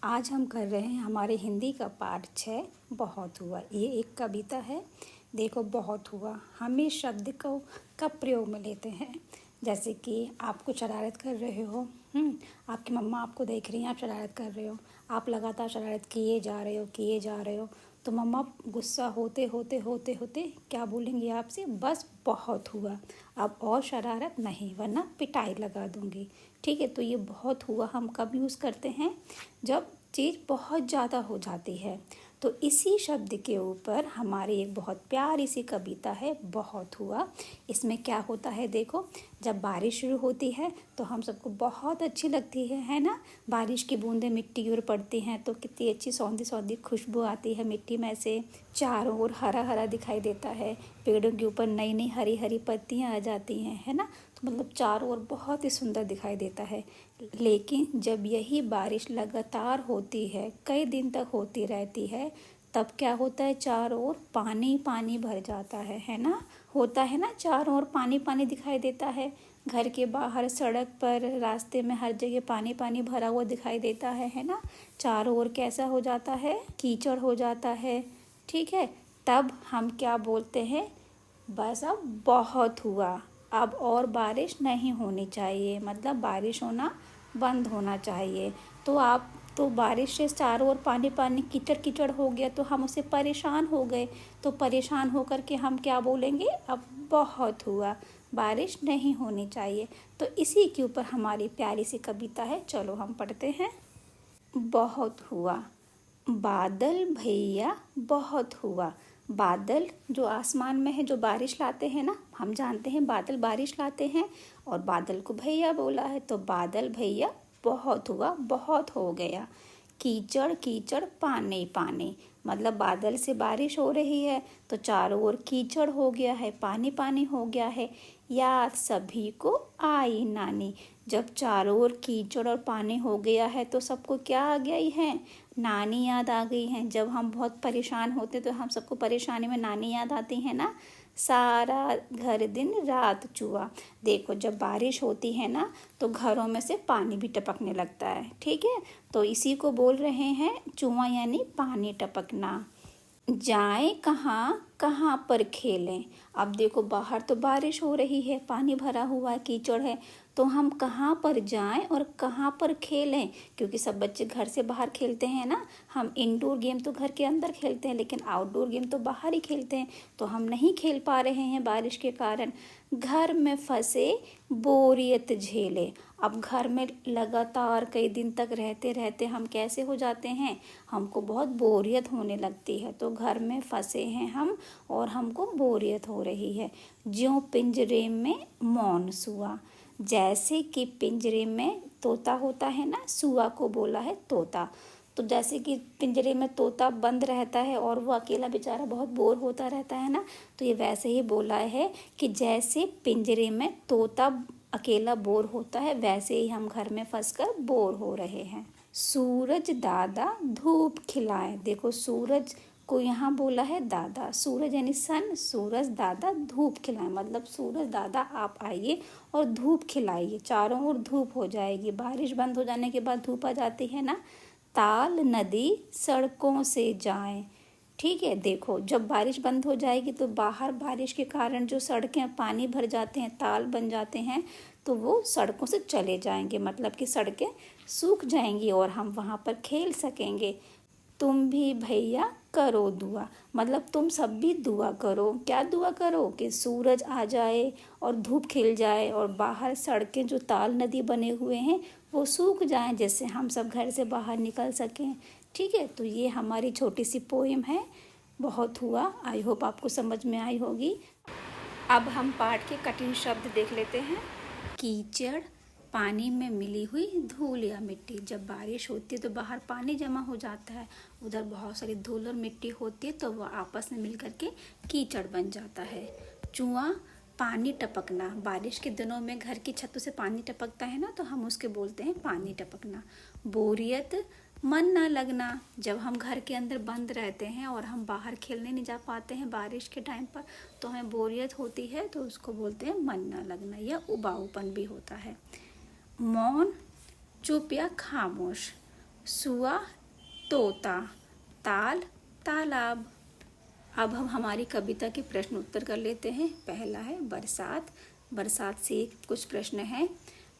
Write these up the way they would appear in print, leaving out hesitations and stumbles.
आज हम कर रहे हैं हमारे हिंदी का पाठ 6 बहुत हुआ। ये एक कविता है। देखो, बहुत हुआ हम इस शब्द को कब प्रयोग में लेते हैं। जैसे कि आप कुछ शरारत कर रहे हो, आपकी मम्मा आपको देख रही हैं, आप शरारत कर रहे हो, आप लगातार शरारत किए जा रहे हो, तो मम्मा गुस्सा होते होते होते होते क्या बोलेंगी आपसे, बस बहुत हुआ, अब और शरारत नहीं वरना पिटाई लगा दूंगी। ठीक है, तो ये बहुत हुआ हम कब यूज़ करते हैं, जब चीज़ बहुत ज़्यादा हो जाती है। तो इसी शब्द के ऊपर हमारी एक बहुत प्यारी सी कविता है, बहुत हुआ। इसमें क्या होता है, देखो, जब बारिश शुरू होती है तो हम सबको बहुत अच्छी लगती है ना। बारिश की बूंदें मिट्टी की ओर पड़ती हैं तो कितनी अच्छी सौंधी सौंधी खुशबू आती है मिट्टी में से। चारों ओर हरा हरा दिखाई देता है, पेड़ों के ऊपर नई नई हरी हरी पत्तियां आ जाती हैं, है ना। तो मतलब चारों ओर बहुत ही सुंदर दिखाई देता है। लेकिन जब यही बारिश लगातार होती है, कई दिन तक होती रहती है, तब क्या होता है, चारों ओर पानी पानी भर जाता है ना। होता है ना, चारों ओर पानी पानी दिखाई देता है। घर के बाहर, सड़क पर, रास्ते में, हर जगह पानी पानी भरा हुआ दिखाई देता है ना। चारों ओर कैसा हो जाता है, कीचड़ हो जाता है। ठीक है, तब हम क्या बोलते हैं, बस अब बहुत हुआ, अब और बारिश नहीं होनी चाहिए, मतलब बारिश होना बंद होना चाहिए। तो बारिश से चारों ओर पानी पानी कीचड़ कीचड़ हो गया तो हम उससे परेशान हो गए। तो परेशान होकर के हम क्या बोलेंगे, अब बहुत हुआ, बारिश नहीं होनी चाहिए। तो इसी के ऊपर हमारी प्यारी सी कविता है, चलो हम पढ़ते हैं। बहुत हुआ। बादल भैया बहुत हुआ। बादल जो आसमान में है, जो बारिश लाते हैं ना, हम जानते हैं बादल बारिश लाते हैं, और बादल को भैया बोला है, तो बादल भैया बहुत हुआ, बहुत हो गया। कीचड़ कीचड़ पानी पानी, मतलब बादल से बारिश हो रही है तो चारों ओर कीचड़ हो गया है, पानी पानी हो गया है। याद सभी को आई नानी। जब चारों ओर कीचड़ और पानी हो गया है तो सबको क्या आ गई है, नानी याद आ गई है। जब हम बहुत परेशान होते तो हम सबको परेशानी में नानी याद आती है ना। सारा घर दिन रात चुआ। देखो, जब बारिश होती है ना तो घरों में से पानी भी टपकने लगता है। ठीक है, तो इसी को बोल रहे हैं चुआ, यानी पानी टपकना। जाएं कहाँ कहाँ पर खेलें। अब देखो, बाहर तो बारिश हो रही है, पानी भरा हुआ है, कीचड़ है, तो हम कहाँ पर जाएं और कहाँ पर खेलें, क्योंकि सब बच्चे घर से बाहर खेलते हैं ना। हम इंडोर गेम तो घर के अंदर खेलते हैं, लेकिन आउटडोर गेम तो बाहर ही खेलते हैं, तो हम नहीं खेल पा रहे हैं बारिश के कारण। घर में फंसे बोरियत झेले। अब घर में लगातार कई दिन तक रहते रहते हम कैसे हो जाते हैं, हमको बहुत बोरियत होने लगती है, तो घर में फंसे हैं हम और हमको बोरियत हो रही है। ज्यों पिंजरे में मौन सुआ। जैसे कि पिंजरे में तोता होता है ना, सुआ को बोला है तोता। तो जैसे कि पिंजरे में तोता बंद रहता है और वो अकेला बेचारा बहुत बोर होता रहता है ना, तो ये वैसे ही बोला है कि जैसे पिंजरे में तोता अकेला बोर होता है, वैसे ही हम घर में फंसकर बोर हो रहे हैं। सूरज दादा धूप खिलाए। देखो, सूरज को यहाँ बोला है दादा, सूरज यानी सन, सूरज दादा धूप खिलाए, मतलब सूरज दादा आप आइए और धूप खिलाइए, चारों ओर धूप हो जाएगी। बारिश बंद हो जाने के बाद धूप आ जाती है ना। ताल नदी सड़कों से जाएं। ठीक है, देखो, जब बारिश बंद हो जाएगी तो बाहर बारिश के कारण जो सड़कें पानी भर जाते हैं, ताल बन जाते हैं, तो वो सड़कों से चले जाएंगे, मतलब कि सड़कें सूख जाएंगी और हम वहाँ पर खेल सकेंगे। तुम भी भैया करो दुआ, मतलब तुम सब भी दुआ करो। क्या दुआ करो, कि सूरज आ जाए और धूप खिल जाए और बाहर सड़कें जो ताल नदी बने हुए हैं वो सूख जाएं, जिससे हम सब घर से बाहर निकल सकें। ठीक है, तो ये हमारी छोटी सी पोएम है, बहुत हुआ। आई होप आपको समझ में आई होगी। अब हम पाठ के कठिन शब्द देख लेते हैं। कीचड़, पानी में मिली हुई धूल या मिट्टी। जब बारिश होती है तो बाहर पानी जमा हो जाता है, उधर बहुत सारी धूल और मिट्टी होती है, तो वह आपस में मिल करके कीचड़ बन जाता है। चुआ, पानी टपकना। बारिश के दिनों में घर की छतों से पानी टपकता है ना, तो हम उसके बोलते हैं पानी टपकना। बोरियत, मन ना लगना। जब हम घर के अंदर बंद रहते हैं और हम बाहर खेलने नहीं जा पाते हैं बारिश के टाइम पर, तो हमें बोरियत होती है, तो उसको बोलते हैं मन ना लगना, या उबाऊपन भी होता है। मौन, चुप या खामोश। सुआ तोता, ताल तालाब। अब हम हमारी कविता के प्रश्न उत्तर कर लेते हैं। पहला है बरसात। बरसात से कुछ प्रश्न हैं।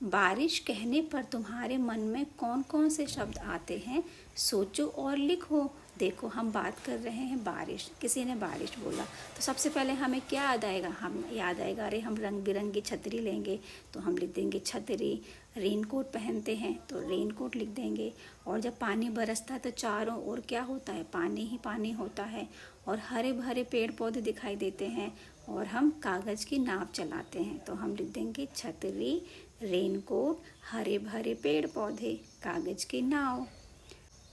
बारिश कहने पर तुम्हारे मन में कौन कौन से शब्द आते हैं, सोचो और लिखो। देखो, हम बात कर रहे हैं बारिश, किसी ने बारिश बोला तो सबसे पहले हमें क्या याद आएगा? हम याद आएगा अरे हम रंग बिरंगी छतरी लेंगे, तो हम लिख देंगे छतरी। रेनकोट पहनते हैं तो रेनकोट लिख देंगे। और जब पानी बरसता है तो चारों ओर क्या होता है? पानी ही पानी होता है। और हरे भरे पेड़ पौधे दिखाई देते हैं और हम कागज़ की नाव चलाते हैं, तो हम लिख देंगे छतरी, रेनकोट, हरे भरे पेड़ पौधे, कागज़ की नाव।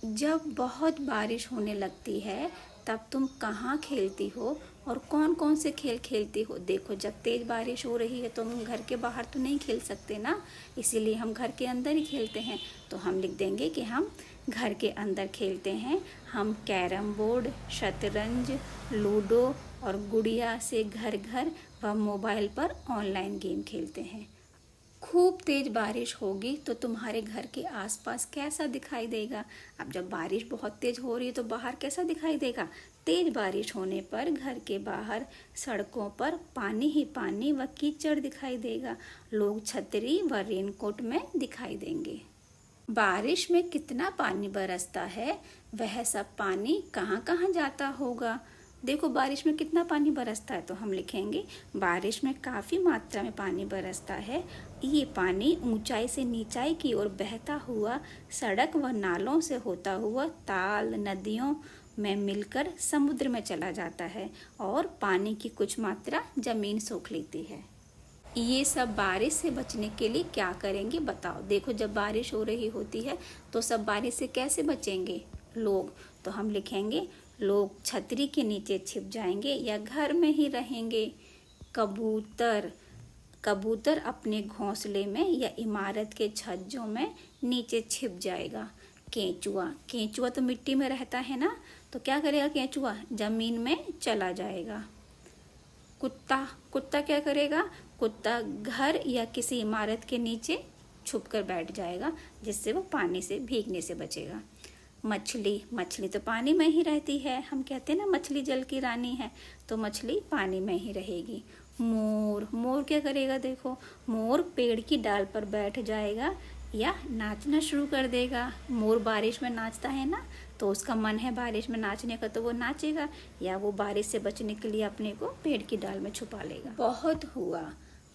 जब बहुत बारिश होने लगती है तब तुम कहाँ खेलती हो और कौन कौन से खेल खेलती हो? देखो, जब तेज़ बारिश हो रही है तो हम घर के बाहर तो नहीं खेल सकते ना, इसीलिए हम घर के अंदर ही खेलते हैं। तो हम लिख देंगे कि हम घर के अंदर खेलते हैं। हम कैरम बोर्ड, शतरंज, लूडो और गुड़िया से घर घर व मोबाइल पर ऑनलाइन गेम खेलते हैं। खूब तेज बारिश होगी तो तुम्हारे घर के आसपास कैसा दिखाई देगा? अब जब बारिश बहुत तेज हो रही है तो बाहर कैसा दिखाई देगा? तेज बारिश होने पर घर के बाहर सड़कों पर पानी ही पानी व कीचड़ दिखाई देगा। लोग छतरी व रेनकोट में दिखाई देंगे। बारिश में कितना पानी बरसता है, वह सब पानी कहाँ कहाँ जाता होगा? देखो, बारिश में कितना पानी बरसता है, तो हम लिखेंगे बारिश में काफ़ी मात्रा में पानी बरसता है। ये पानी ऊंचाई से नीचाई की ओर बहता हुआ सड़क व नालों से होता हुआ ताल नदियों में मिलकर समुद्र में चला जाता है और पानी की कुछ मात्रा जमीन सोख लेती है। ये सब बारिश से बचने के लिए क्या करेंगे बताओ? देखो, जब बारिश हो रही होती है तो सब बारिश से कैसे बचेंगे लोग? तो हम लिखेंगे लोग छतरी के नीचे छिप जाएंगे या घर में ही रहेंगे। कबूतर अपने घोंसले में या इमारत के छज्जों में नीचे छिप जाएगा। केंचुआ तो मिट्टी में रहता है ना, तो क्या करेगा केंचुआ? जमीन में चला जाएगा। कुत्ता क्या करेगा? कुत्ता घर या किसी इमारत के नीचे छुपकर बैठ जाएगा, जिससे वो पानी से भीगने से बचेगा। मछली तो पानी में ही रहती है। हम कहते हैं ना मछली जल की रानी है, तो मछली पानी में ही रहेगी। मोर क्या करेगा? देखो, मोर पेड़ की डाल पर बैठ जाएगा या नाचना शुरू कर देगा। मोर बारिश में नाचता है ना, तो उसका मन है बारिश में नाचने का, तो वो नाचेगा, या वो बारिश से बचने के लिए अपने को पेड़ की डाल में छुपा लेगा। बहुत हुआ।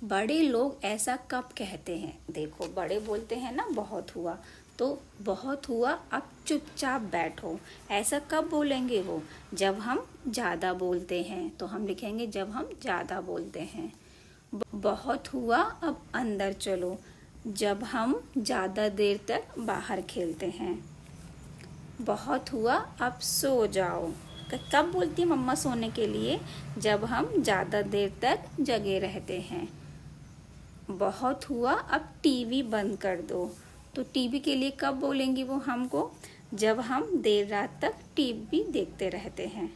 बड़े लोग ऐसा कब कहते हैं? देखो, बड़े बोलते हैं ना बहुत हुआ, तो बहुत हुआ, अब चुपचाप बैठो, ऐसा कब बोलेंगे वो? जब हम ज़्यादा बोलते हैं, तो हम लिखेंगे जब हम ज़्यादा बोलते हैं। बहुत हुआ, अब अंदर चलो, जब हम ज़्यादा देर तक बाहर खेलते हैं। बहुत हुआ, अब सो जाओ। कब बोलती है मम्मा सोने के लिए? जब हम ज़्यादा देर तक जगे रहते हैं। बहुत हुआ, अब टीवी बंद कर दो। तो टीवी के लिए कब बोलेंगी वो हमको? जब हम देर रात तक टीवी देखते रहते हैं।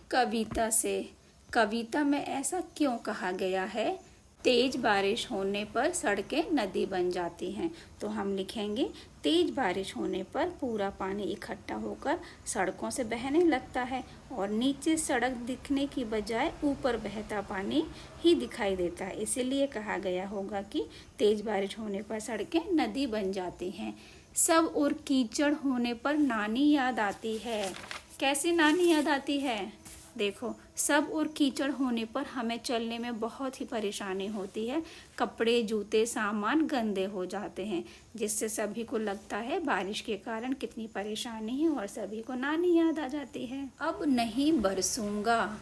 कविता में ऐसा क्यों कहा गया है? तेज बारिश होने पर सड़कें नदी बन जाती हैं, तो हम लिखेंगे तेज बारिश होने पर पूरा पानी इकट्ठा होकर सड़कों से बहने लगता है और नीचे सड़क दिखने की बजाय ऊपर बहता पानी ही दिखाई देता है। इसीलिए कहा गया होगा कि तेज बारिश होने पर सड़कें नदी बन जाती हैं। सब और कीचड़ होने पर नानी याद आती है। कैसे नानी याद आती है? देखो, सब और कीचड़ होने पर हमें चलने में बहुत ही परेशानी होती है। कपड़े, जूते, सामान गंदे हो जाते हैं, जिससे सभी को लगता है बारिश के कारण कितनी परेशानी है और सभी को नानी याद आ जाती है। अब नहीं बरसूंगा।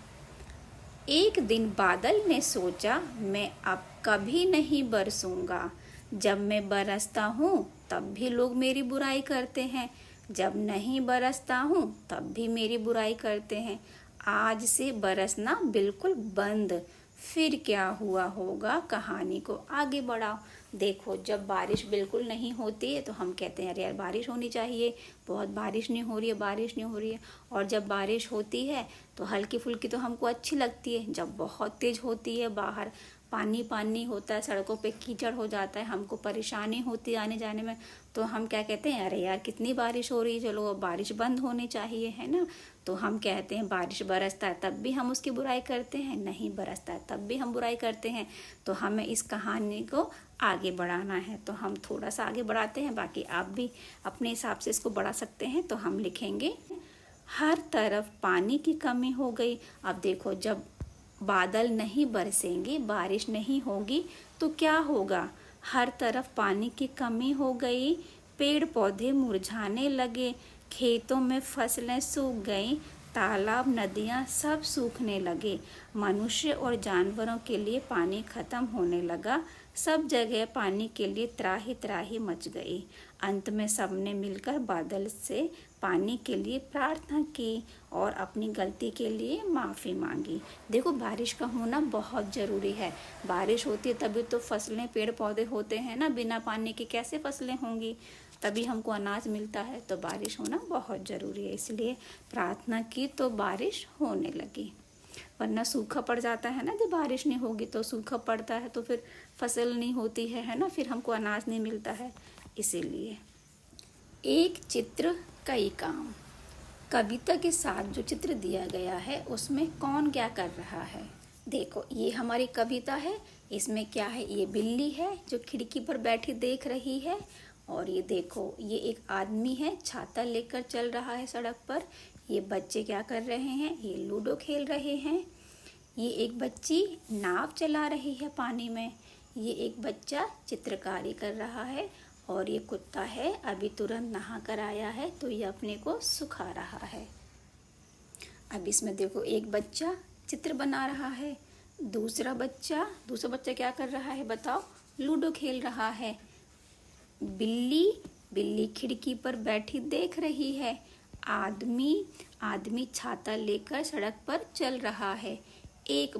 एक दिन बादल ने सोचा, मैं अब कभी नहीं बरसूंगा। जब मैं बरसता हूँ तब भी लोग मेरी बुराई करते हैं, जब नहीं बरसता हूँ तब भी मेरी बुराई करते हैं। आज से बरसना बिल्कुल बंद। फिर क्या हुआ होगा, कहानी को आगे बढ़ाओ। देखो, जब बारिश बिल्कुल नहीं होती है तो हम कहते हैं अरे यार बारिश होनी चाहिए, बहुत बारिश नहीं हो रही है, बारिश नहीं हो रही है। और जब बारिश होती है तो हल्की फुल्की तो हमको अच्छी लगती है। जब बहुत तेज होती है, बाहर पानी पानी होता है, सड़कों पे कीचड़ हो जाता है, हमको परेशानी होती है आने जाने में, तो हम क्या कहते हैं, अरे यार कितनी बारिश हो रही है, चलो अब बारिश बंद होनी चाहिए, है ना। तो हम कहते हैं बारिश बरसता है तब भी हम उसकी बुराई करते हैं, नहीं बरसता है तब भी हम बुराई करते हैं। तो हमें इस कहानी को आगे बढ़ाना है, तो हम थोड़ा सा आगे बढ़ाते हैं, बाकी आप भी अपने हिसाब से इसको बढ़ा सकते हैं। तो हम लिखेंगे हर तरफ पानी की कमी हो गई। अब देखो, जब बादल नहीं बरसेंगे, बारिश नहीं होगी, तो क्या होगा, हर तरफ पानी की कमी हो गई, पेड़ पौधे मुरझाने लगे, खेतों में फसलें सूख गईं, तालाब नदियाँ सब सूखने लगे, मनुष्य और जानवरों के लिए पानी खत्म होने लगा, सब जगह पानी के लिए त्राही त्राही मच गई। अंत में सबने मिलकर बादल से पानी के लिए प्रार्थना की और अपनी गलती के लिए माफ़ी मांगी। देखो, बारिश का होना बहुत ज़रूरी है। बारिश होती है तभी तो फसलें, पेड़ पौधे होते हैं ना, बिना पानी के कैसे फसलें होंगी, तभी हमको अनाज मिलता है। तो बारिश होना बहुत ज़रूरी है, इसलिए प्रार्थना की तो बारिश होने लगी, वरना सूखा पड़ जाता है ना। जब बारिश नहीं होगी तो सूखा पड़ता है, तो फिर फसल नहीं होती है ना, फिर हमको अनाज नहीं मिलता है। इसीलिए एक चित्र कई काम, कविता के साथ जो चित्र दिया गया है उसमें कौन क्या कर रहा है। देखो, ये हमारी कविता है, इसमें क्या है, ये बिल्ली है जो खिड़की पर बैठी देख रही है, और ये देखो, ये एक आदमी है छाता लेकर चल रहा है सड़क पर। ये बच्चे क्या कर रहे हैं, ये लूडो खेल रहे हैं। ये एक बच्ची नाव चला रही है पानी में। ये एक बच्चा चित्रकारी कर रहा है, और ये कुत्ता है, अभी तुरंत नहा कर आया है, तो ये अपने को सुखा रहा है। अब इसमें देखो, एक बच्चा चित्र बना रहा है, दूसरा बच्चा क्या कर रहा है बताओ, लूडो खेल रहा है। बिल्ली खिड़की पर बैठी देख रही है। आदमी छाता लेकर सड़क पर चल रहा है। एक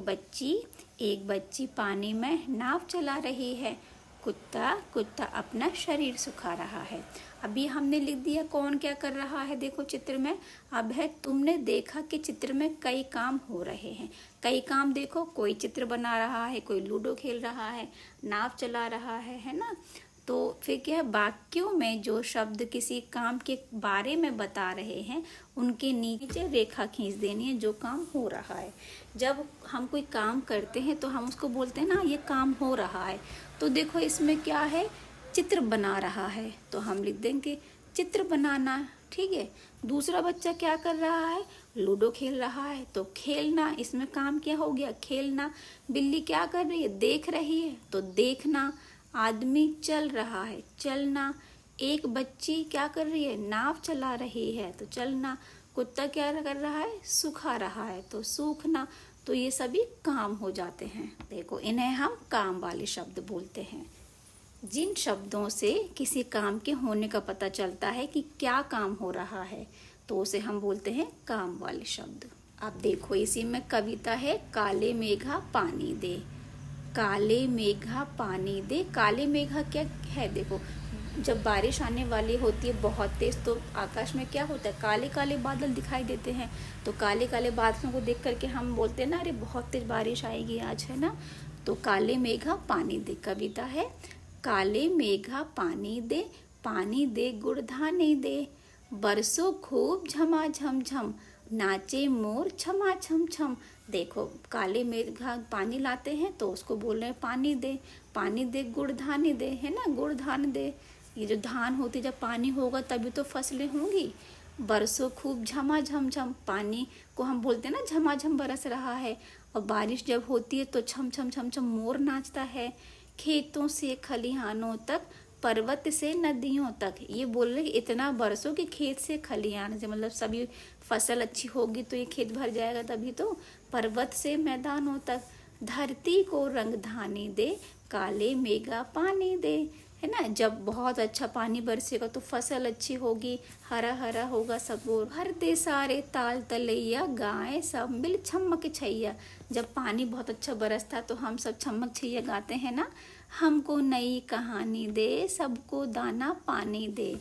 बच्ची पानी में नाव चला रही है। कुत्ता अपना शरीर सुखा रहा है। अभी हमने लिख दिया कौन क्या कर रहा है, देखो चित्र में। अब है, तुमने देखा कि चित्र में कई काम हो रहे हैं। कई काम देखो, कोई चित्र बना रहा है, कोई लूडो खेल रहा है, नाव चला रहा है ना। तो फिर क्या है, वाक्यों में जो शब्द किसी काम के बारे में बता रहे हैं उनके नीचे रेखा खींच देनी है जो काम हो रहा है। जब हम कोई काम करते हैं तो हम उसको बोलते हैं ना, ये काम हो रहा है। तो देखो, इसमें क्या है, चित्र बना रहा है, तो हम लिख देंगे चित्र बनाना, ठीक है। दूसरा बच्चा क्या कर रहा है, लूडो खेल रहा है, तो खेलना, इसमें काम क्या हो गया, खेलना। बिल्ली क्या कर रही है, देख रही है, तो देखना। आदमी चल रहा है, चलना। एक बच्ची क्या कर रही है, नाव चला रही है, तो चलना। कुत्ता क्या कर रहा है, सुखा रहा है, तो सूखना। तो ये सभी काम हो जाते हैं। देखो, इन्हें हम काम वाले शब्द बोलते हैं। जिन शब्दों से किसी काम के होने का पता चलता है कि क्या काम हो रहा है, तो उसे हम बोलते हैं काम वाले शब्द। अब देखो, इसी में कविता है, काले मेघा पानी दे। काले मेघा पानी दे। काले मेघा क्या है, देखो, जब बारिश आने वाली होती है बहुत तेज, तो आकाश में क्या होता है, काले काले बादल दिखाई देते हैं। तो काले काले बादलों को देख करके हम बोलते हैं ना, अरे बहुत तेज बारिश आएगी आज, है ना। तो काले मेघा पानी दे, कविता है, काले मेघा पानी दे गुड़धानी दे। बरसों खूब झमा झम झम, नाचे मोर छमा छम छम। देखो, काले मेघा पानी लाते हैं तो उसको बोल रहे हैं पानी दे गुड़धानी दे, है ना, गुड़धान दे। ये जो धान होती, जब पानी होगा तभी तो फसलें होंगी। बरसों खूब झमा झम झम, पानी को हम बोलते हैं ना झमाझम बरस रहा है। और बारिश जब होती है तो छम छम छम छम मोर नाचता है। खेतों से खलिहानों तक, पर्वत से नदियों तक। ये बोल रहे इतना बरसों के खेत से खलिहान से, मतलब सभी फसल अच्छी होगी तो ये खेत भर जाएगा, तभी तो। पर्वत से मैदानों तक, धरती को रंग धानी दे, काले मेघा पानी दे, है ना। जब बहुत अच्छा पानी बरसेगा तो फसल अच्छी होगी, हरा हरा होगा सब और। हर दे सारे ताल तलैया, गाएं सब मिल छमक छैया। जब पानी बहुत अच्छा बरसता तो हम सब छमक छैया गाते हैं ना। हमको नई कहानी दे, सबको दाना पानी दे,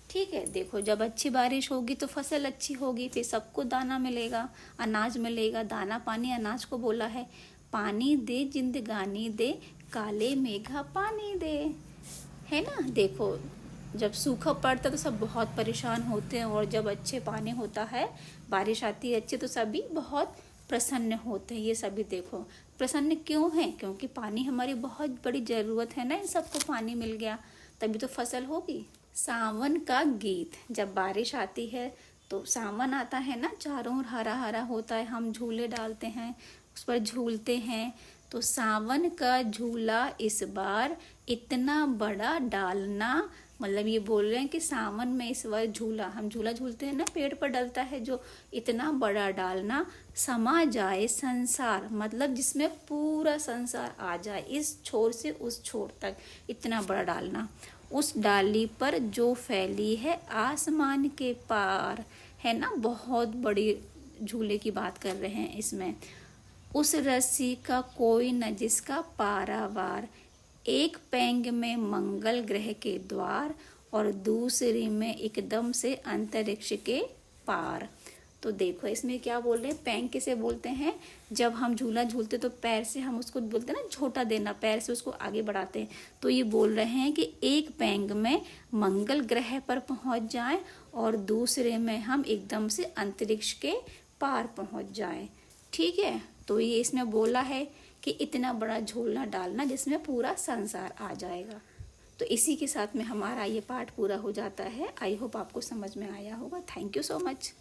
ठीक है। देखो, जब अच्छी बारिश होगी तो फसल अच्छी होगी, फिर सबको दाना मिलेगा, अनाज मिलेगा। दाना पानी अनाज को बोला है। पानी दे जिंदगानी दे, काले मेघा पानी दे। है ना। देखो जब सूखा पड़ता तो सब बहुत परेशान होते हैं, और जब अच्छे पानी होता है, बारिश आती है अच्छी, तो सभी बहुत प्रसन्न होते हैं। ये सभी देखो प्रसन्न क्यों हैं? क्योंकि पानी हमारी बहुत बड़ी ज़रूरत है ना, इन सबको पानी मिल गया तभी तो फसल होगी। सावन का गीत, जब बारिश आती है तो सावन आता है ना, चारों ओर हरा हरा होता है, हम झूले डालते हैं, उस पर झूलते हैं। तो सावन का झूला इस बार इतना बड़ा डालना, मतलब ये बोल रहे हैं कि सावन में इस बार झूला, हम झूला झूलते हैं ना, पेड़ पर डलता है जो, इतना बड़ा डालना, समा जाए संसार, मतलब जिसमें पूरा संसार आ जाए, इस छोर से उस छोर तक इतना बड़ा डालना। उस डाली पर जो फैली है आसमान के पार, है ना, बहुत बड़ी झूले की बात कर रहे हैं इसमें। उस रस्सी का कोई न जिसका पारावार, एक पैंग में मंगल ग्रह के द्वार, और दूसरी में एकदम से अंतरिक्ष के पार। तो देखो इसमें क्या बोल रहे हैं, पैंग किसे बोलते हैं? जब हम झूला झूलते तो पैर से हम उसको बोलते हैं ना, झोटा देना, पैर से उसको आगे बढ़ाते हैं। तो ये बोल रहे हैं कि एक पैंग में मंगल ग्रह पर पहुंच जाएं, और दूसरे में हम एकदम से अंतरिक्ष के पार पहुंच जाएं। ठीक है। तो ये इसमें बोला है कि इतना बड़ा झूला डालना जिसमें पूरा संसार आ जाएगा। तो इसी के साथ में हमारा ये पाठ पूरा हो जाता है। आई होप आपको समझ में आया होगा। Thank you so much.